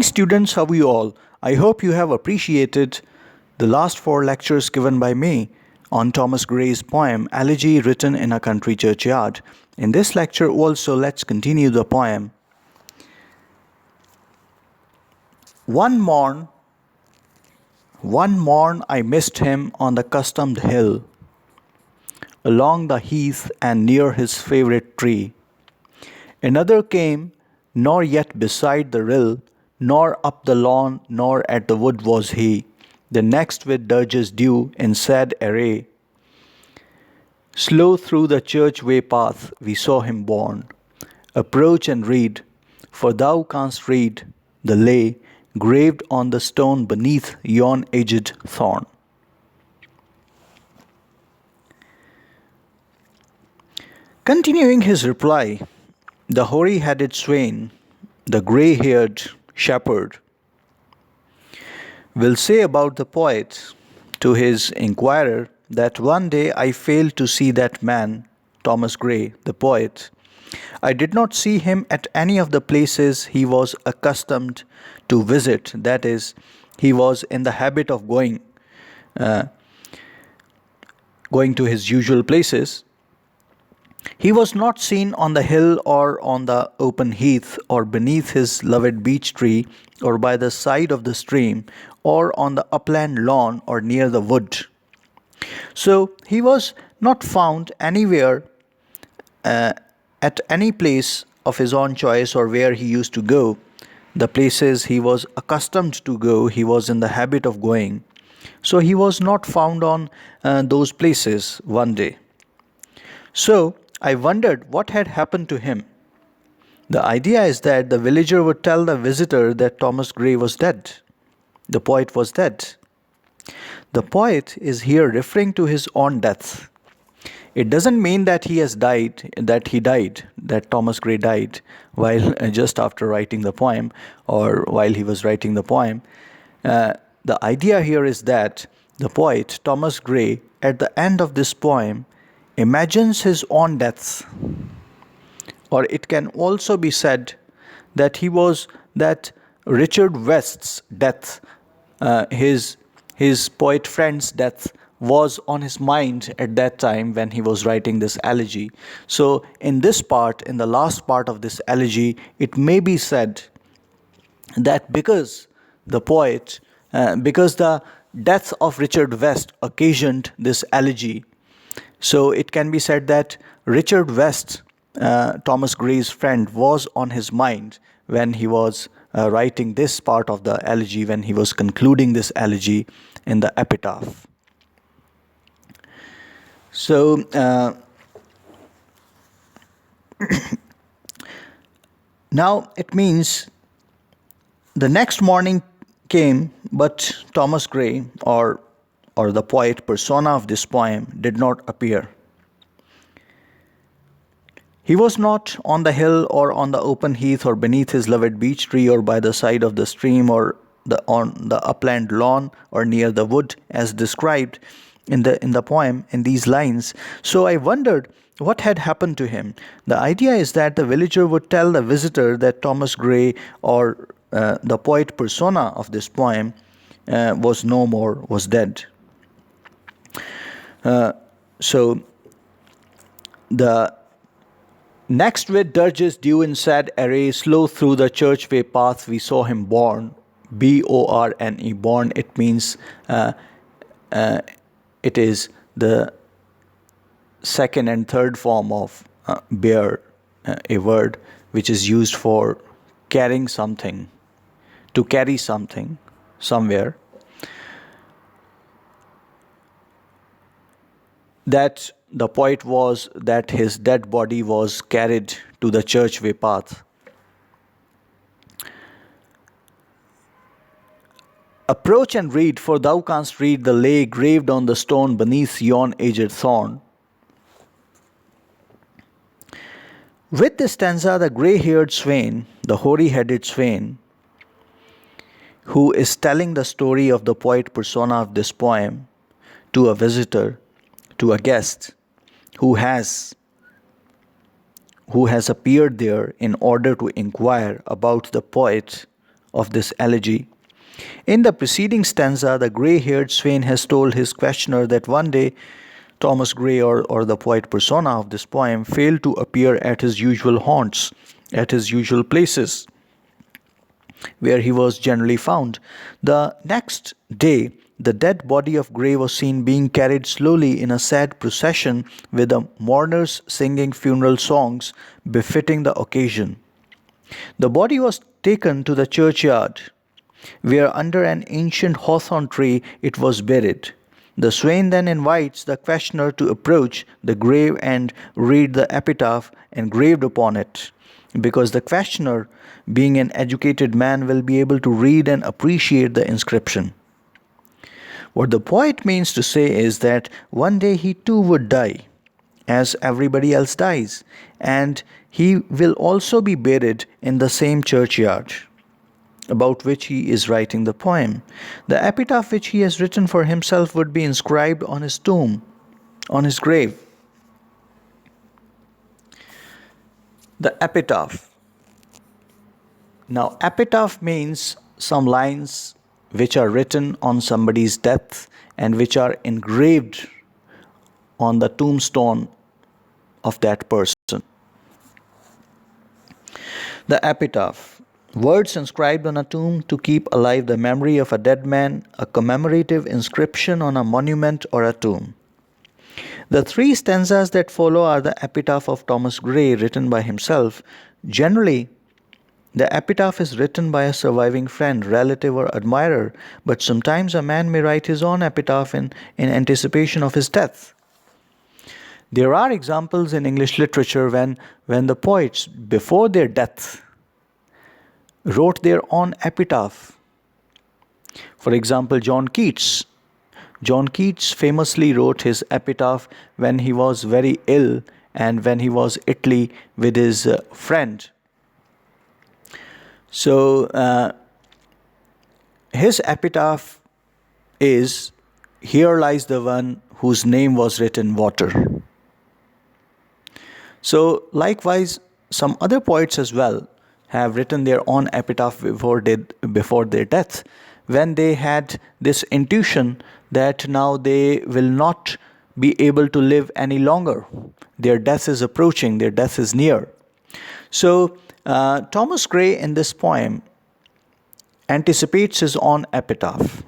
morning, students. How are you all? I hope you have appreciated the last four lectures given by me on Thomas Gray's poem Elegy written in a country churchyard. In this lecture also, let's continue the poem. One morn I missed him on the customed hill, along the heath and near his favourite tree. Another came, nor yet beside the rill, nor up the lawn, nor at the wood was he. The next with dirges due in sad array. Slow through the church way path we saw him borne. Approach and read, for thou canst read the lay graved on the stone beneath yon aged thorn. Continuing his reply, the hoary-headed swain, the grey-haired shepherd, will say about the poet to his inquirer that one day I failed to see that man, Thomas Gray, the poet. I did not see him at any of the places he was accustomed to visit, that is, he was in the habit of going to his usual places. He was not seen on the hill or on the open heath or beneath his loved beech tree or by the side of the stream or on the upland lawn or near the wood. So he was not found anywhere at any place of his own choice or where he used to go. The places he was accustomed to go, he was in the habit of going. So he was not found on those places one day. So I wondered what had happened to him. The idea is that the villager would tell the visitor that Thomas Gray was dead. The poet was dead. The poet is here referring to his own death. It doesn't mean that that Thomas Gray died while just after writing the poem or while he was writing the poem. The idea here is that the poet, Thomas Gray, at the end of this poem, imagines his own death. Or it can also be said that that Richard West's death, his poet friend's death, was on his mind at that time when he was writing this elegy. So in the last part of this elegy, it may be said that because the death of Richard West occasioned this elegy, so it can be said that Richard West, Thomas Gray's friend, was on his mind when he was writing this part of the elegy, when he was concluding this elegy in the Epitaph. So now it means the next morning came, but Thomas Gray, or the poet persona of this poem, did not appear. He was not on the hill or on the open heath or beneath his loved beech tree or by the side of the stream or on the upland lawn or near the wood as described in the poem in these lines. So I wondered what had happened to him. The idea is that the villager would tell the visitor that Thomas Gray, or the poet persona of this poem, was no more, was dead. So the next with dirges due in sad array, slow through the church way path we saw him borne. B-O-R-N-E, born. It means it is the second and third form of bear, a word which is used for carrying something, to carry something somewhere. That the point was that his dead body was carried to the churchway path. Approach and read, for thou canst read the lay graved on the stone beneath yon aged thorn. With this stanza, the grey-haired swain, the hoary-headed swain, who is telling the story of the poet persona of this poem to a visitor, to a guest who has appeared there in order to inquire about the poet of this elegy. In the preceding stanza, the grey haired swain has told his questioner that one day Thomas Gray, or the poet persona of this poem, failed to appear at his usual haunts, at his usual places, where he was generally found. The next day, the dead body of Gray was seen being carried slowly in a sad procession, with the mourners singing funeral songs befitting the occasion. The body was taken to the churchyard, where under an ancient hawthorn tree it was buried. The swain then invites the questioner to approach the grave and read the epitaph engraved upon it, because the questioner, being an educated man, will be able to read and appreciate the inscription. What the poet means to say is that one day he too would die, as everybody else dies, and he will also be buried in the same churchyard about which he is writing the poem. The epitaph which he has written for himself would be inscribed on his tomb, on his grave. The epitaph. Now, epitaph means some lines which are written on somebody's death and which are engraved on the tombstone of that person. The epitaph. Words inscribed on a tomb to keep alive the memory of a dead man, a commemorative inscription on a monument or a tomb. The three stanzas that follow are the epitaph of Thomas Gray, written by himself. Generally, the epitaph is written by a surviving friend, relative, or admirer, but sometimes a man may write his own epitaph in anticipation of his death. There are examples in English literature when the poets, before their death, wrote their own epitaph. For example, John Keats. John Keats famously wrote his epitaph when he was very ill and when he was in Italy with his friend. So, his epitaph is, "Here lies the one whose name was written water." So, likewise, some other poets as well have written their own epitaph before their death, when they had this intuition that now they will not be able to live any longer. Their death is approaching, their death is near. So, Thomas Gray in this poem anticipates his own epitaph.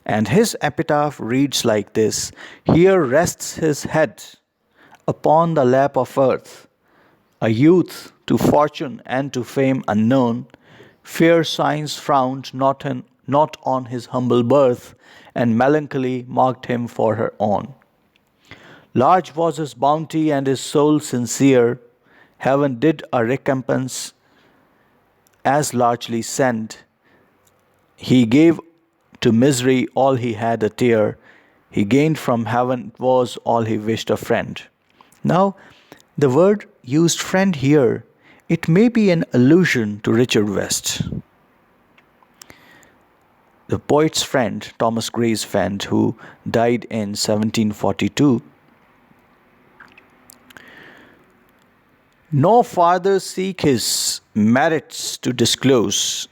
And his epitaph reads like this: "Here rests his head upon the lap of earth, a youth to fortune and to fame unknown. Fair signs frowned not on his humble birth, and melancholy marked him for her own. Large was his bounty and his soul sincere. Heaven did a recompense as largely send. He gave to misery all he had a tear. He gained from heaven was all he wished a friend." Now, the word used friend here, it may be an allusion to Richard West, the poet's friend, Thomas Gray's friend, who died in 1742. "No farther seek his merits to disclose,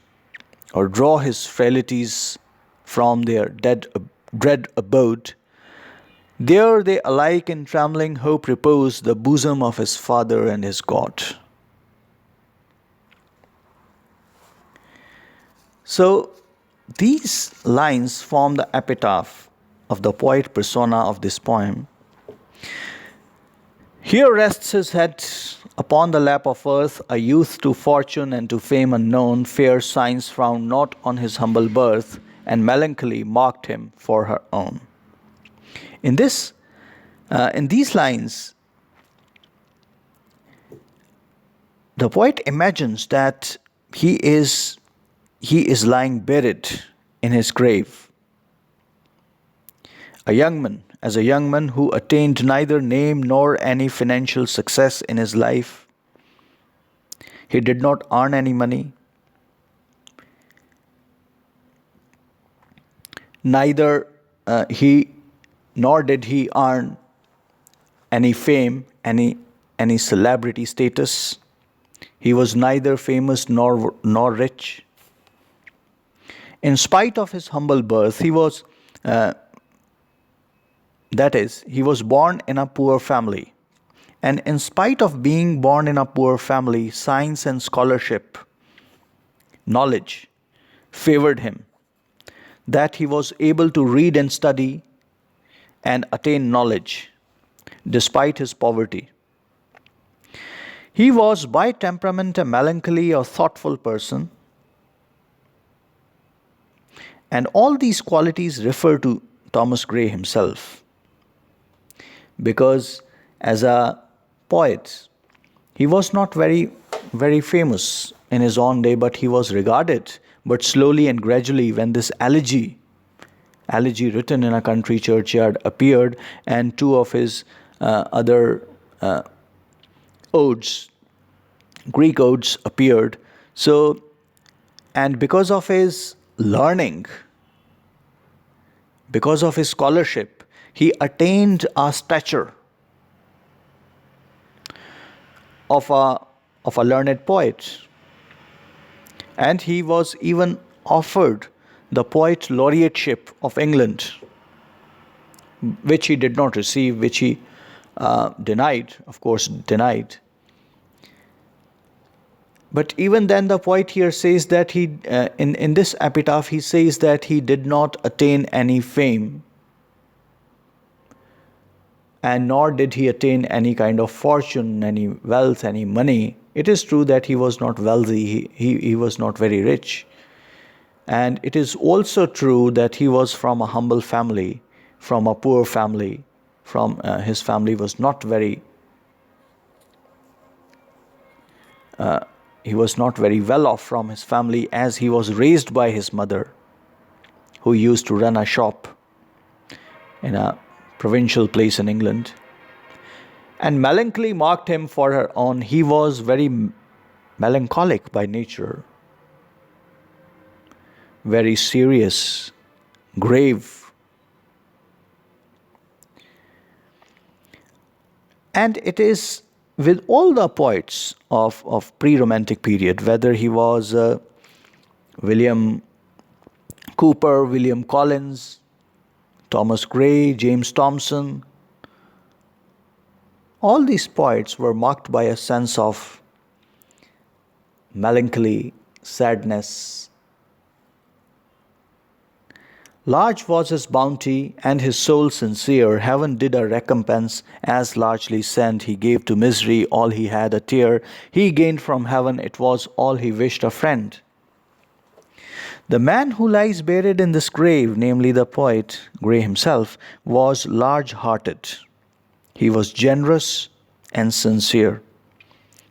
or draw his frailties from their dread abode. There they alike in trembling hope repose, the bosom of his Father and his God." So, these lines form the epitaph of the poet persona of this poem. "Here rests his head upon the lap of earth, a youth to fortune and to fame unknown. Fair signs frowned not on his humble birth, and melancholy marked him for her own." In these lines, the poet imagines that he is lying buried in his grave. A young man who attained neither name nor any financial success in his life. He did not earn any money. Nor did he earn any fame, any celebrity status. He was neither famous nor rich. In spite of his humble birth, he was born in a poor family. And in spite of being born in a poor family, science and scholarship, knowledge, favored him, that he was able to read and study and attain knowledge despite his poverty. He was by temperament a melancholy or thoughtful person, and all these qualities refer to Thomas Gray himself. Because as a poet, he was not very famous in his own day, but he was regarded. But slowly and gradually, when this elegy written in a country churchyard appeared, and two of his other odes, Greek odes appeared. So, and because of his learning, because of his scholarship, he attained a stature of a learned poet. And he was even offered the Poet Laureateship of England, which he did not receive, which he denied. But even then, the poet here says that he, in this epitaph, he says that he did not attain any fame, and nor did he attain any kind of fortune, any wealth, any money. It is true that he was not wealthy, he was not very rich. And it is also true that he was from a humble family, from a poor family, his family was not very he was not very well off from his family, as he was raised by his mother, who used to run a shop in a provincial place in England. And melancholy marked him for her own. He was very melancholic by nature, very serious, grave. And it is with all the poets of pre-Romantic period, whether he was William Cooper, William Collins, Thomas Gray, James Thomson, all these poets were marked by a sense of melancholy, sadness. Large was his bounty, and his soul sincere. Heaven did a recompense as largely sent. He gave to misery all he had a tear. He gained from heaven, it was all he wished a friend. The man who lies buried in this grave, namely the poet, Gray himself, was large-hearted. He was generous and sincere.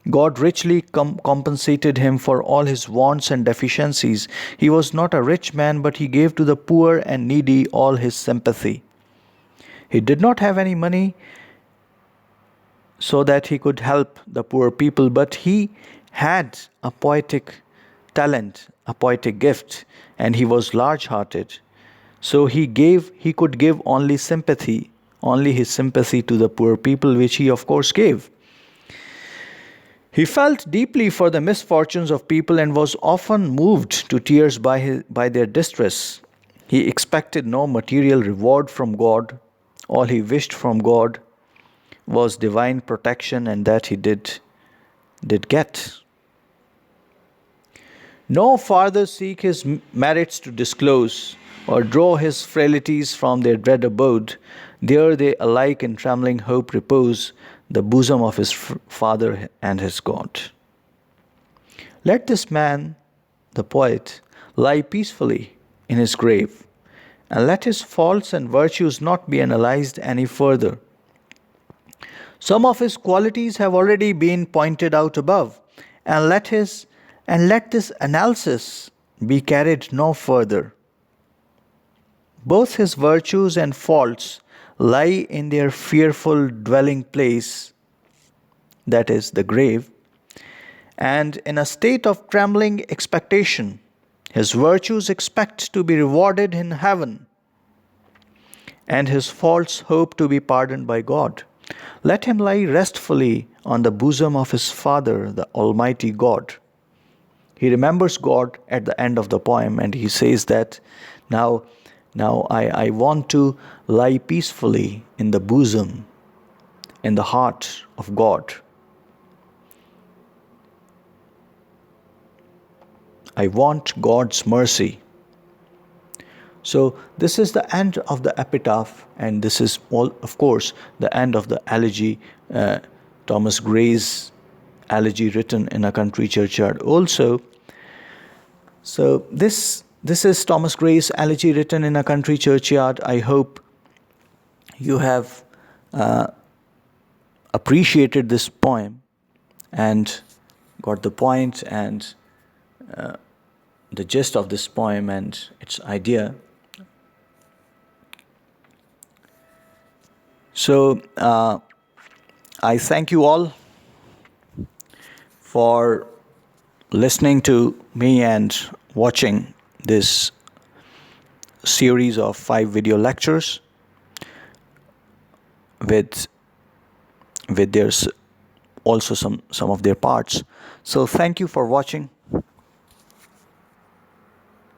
God richly compensated him for all his wants and deficiencies. He was not a rich man, but he gave to the poor and needy all his sympathy. He did not have any money so that he could help the poor people, but he had a poetic talent, a poetic gift, and he was large-hearted. So he could give only sympathy, only his sympathy to the poor people, which he of course gave. He felt deeply for the misfortunes of people and was often moved to tears by their distress. He expected no material reward from God. All he wished from God was divine protection, and that he did get. No farther seek his merits to disclose, or draw his frailties from their dread abode. There they alike in trembling hope repose, the bosom of his Father and his God. Let this man, the poet, lie peacefully in his grave, and let his faults and virtues not be analyzed any further. Some of his qualities have already been pointed out above, and let this analysis be carried no further. Both his virtues and faults lie in their fearful dwelling place, that is, the grave, and in a state of trembling expectation. His virtues expect to be rewarded in heaven, and his faults hope to be pardoned by God. Let him lie restfully on the bosom of his Father, the Almighty God. he remembers God at the end of the poem, and he says that now, I want to lie peacefully in the bosom, in the heart of God. I want God's mercy. So this is the end of the epitaph, and this is all, of course, the end of the elegy, Thomas Gray's elegy written in a country churchyard. Also, so this is Thomas Gray's elegy written in a country churchyard. I hope you have appreciated this poem and got the point and the gist of this poem and its idea. So I thank you all for listening to me and watching this series of 5 video lectures with there's also some of their parts. So thank you for watching.